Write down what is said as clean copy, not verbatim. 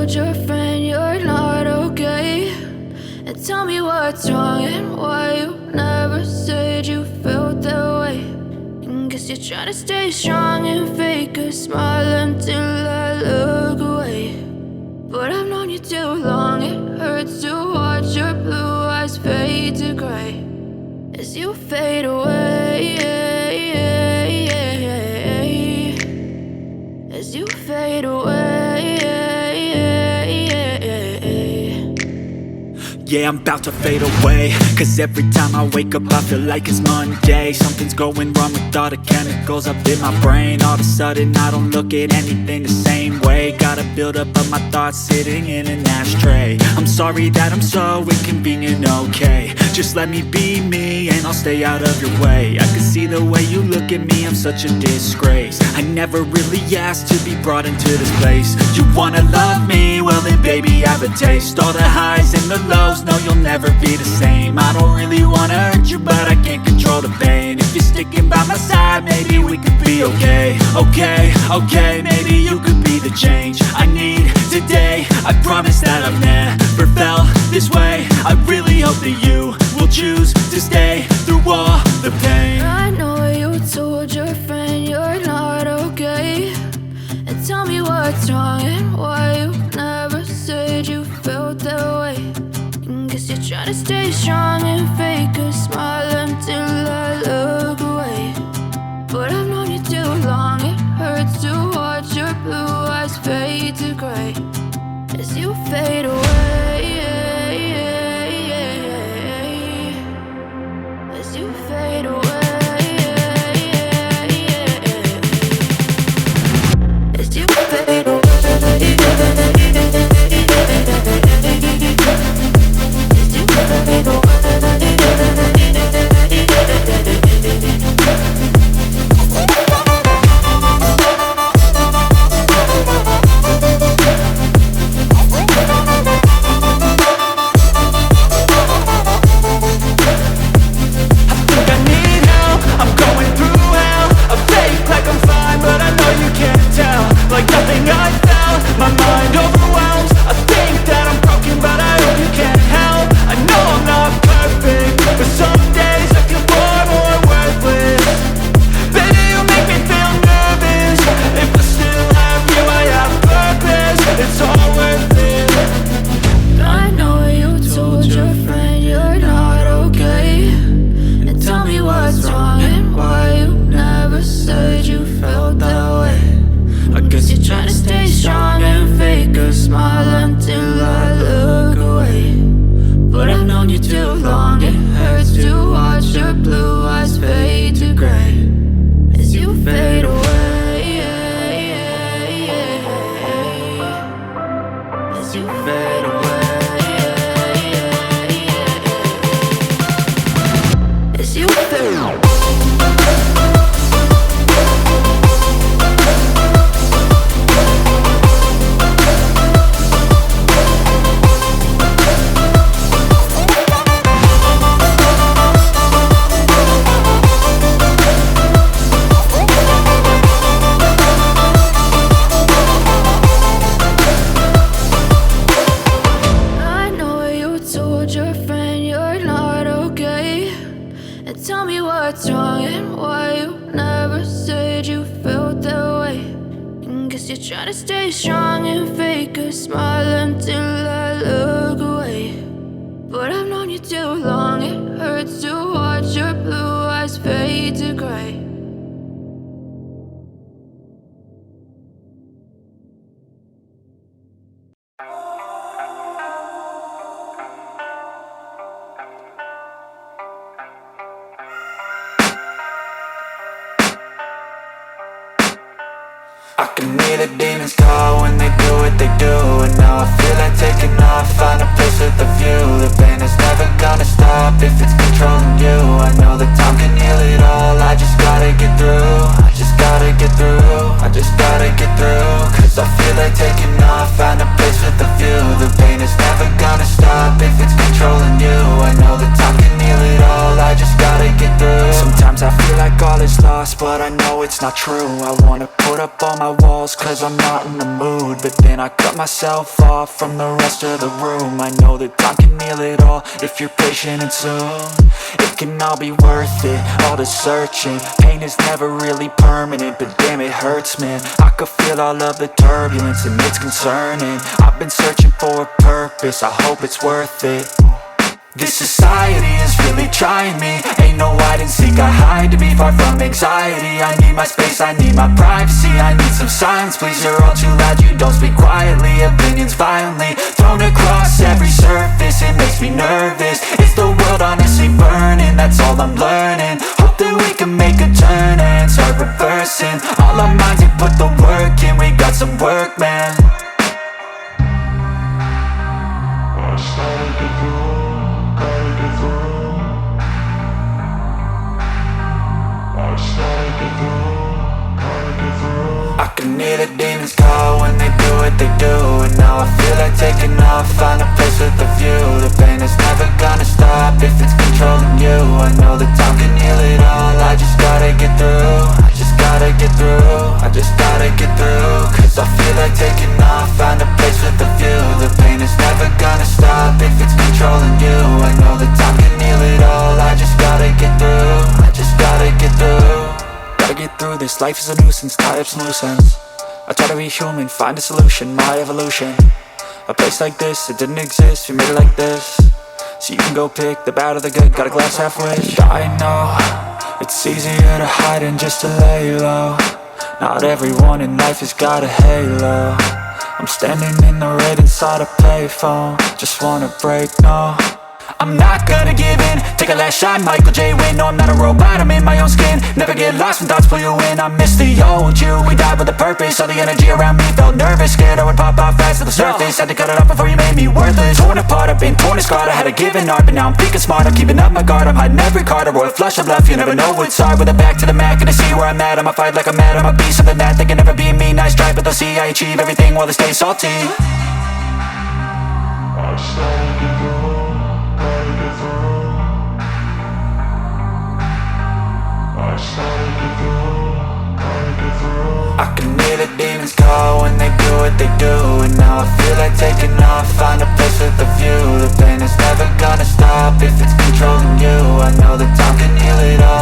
told your friend you're not okay, and tell me what's wrong and why you never said you felt that way. And guess you're trying to stay strong and fake a smile until I look away. But I've known you too long, it hurts to watch your blue eyes fade to gray as you fade away, as you fade away. Yeah, I'm about to fade away, cause every time I wake up I feel like it's Monday. Something's going wrong with all the chemicals up in my brain. All of a sudden I don't look at anything the same way. Gotta build up of my thoughts sitting in an ashtray. I'm sorry that I'm so inconvenient, okay. Just let me be me and I'll stay out of your way. I can see the way you look at me, I'm such a disgrace. I never really asked to be brought into this place. You wanna love me? Well then baby, have a taste. All the highs and the lows, no, you'll never be the same. I don't really wanna hurt you, but I can't control the pain. If you're sticking by my side, maybe we could be okay. Okay, maybe you could be the change I need today. I promise that I've never felt this way. I really hope that you will choose to stay through all the pain. I know you told your friend you're not okay, and tell me what's wrong and why you never said you felt that way. And guess you're trying to stay strong and fake a smile until I look away. But I've known you too long, it hurts to watch your blue eyes fade to gray as you fade away, as you fade away. I can hear the demons call when they do what they do. And now I feel like taking off, find a place with a view. The pain is never gonna stop if it's controlling you. I know that time can heal it all, I just gotta get through. I just gotta get through, I just gotta get through. Cause I feel like taking off, find a place with a view. The pain is never gonna stop if it's controlling you. I know that time can heal it all, I just gotta get through. Sometimes I feel like all is lost, but I know it's not true. I wanna put up all my walls cause I'm not in the mood, but then I cut myself off from the rest of the room. I know that time can heal it all if you're patient and soon it can all be worth it, all the searching. Pain is never really permanent, but damn it hurts, man. I could feel all of the turbulence and it's concerning. I've been searching for a purpose, I hope it's worth it. This society is really trying me. Ain't no hide and seek, I hide to be far from anxiety. I need my space, I need my privacy, I need some silence, please. You're all too loud, you don't speak quietly. Opinions violently thrown across every surface, it makes me nervous. Is the world honestly burning? That's all I'm learning. Hope that we can make a turn and start reversing all our minds and put the work in. We got some work, man. I started to do. I can hear the demons call when they do what they do, and now I feel like taking off, find a place with a view. The pain is never gonna stop if it's controlling you. I know that time can heal it all, I just gotta get through. I just gotta get through, I just gotta get through. Cause I feel like taking off, find a place with a view. The pain is never gonna stop if it's controlling you. I know that time can heal it all, I just gotta get through. I just gotta get through. Gotta get through this, life is a nuisance, tie up some loose ends. I try to be human, find a solution, my evolution. A place like this, it didn't exist, we made it like this. So you can go pick the bad or the good, got a glass halfway. I know, it's easier to hide than just to lay low. Not everyone in life has got a halo. I'm standing in the red inside a payphone, just wanna break, no. I'm not gonna give in, take a last shot, Michael J. Win. No, I'm not a robot, I'm in my own skin. Never get lost when thoughts pull you in. I miss the old you, we died with a purpose. All the energy around me felt nervous, scared I would pop out fast to the surface. Had to cut it off before you made me worthless. Torn apart, I've been torn and scarred. I had a given art, but now I'm thinking smart. I'm keeping up my guard, I'm hiding every card. A royal flush of love, you never know what's hard. With a back to the mat, gonna see where I'm at. I'ma fight like I'm mad, I'ma be something that they can never be me. Nice try, but they'll see I achieve everything while they stay salty. I started to go. I can hear the demons call when they do what they do, and now I feel like taking off, find a place with a view. The pain is never gonna stop if it's controlling you. I know that time can heal it all,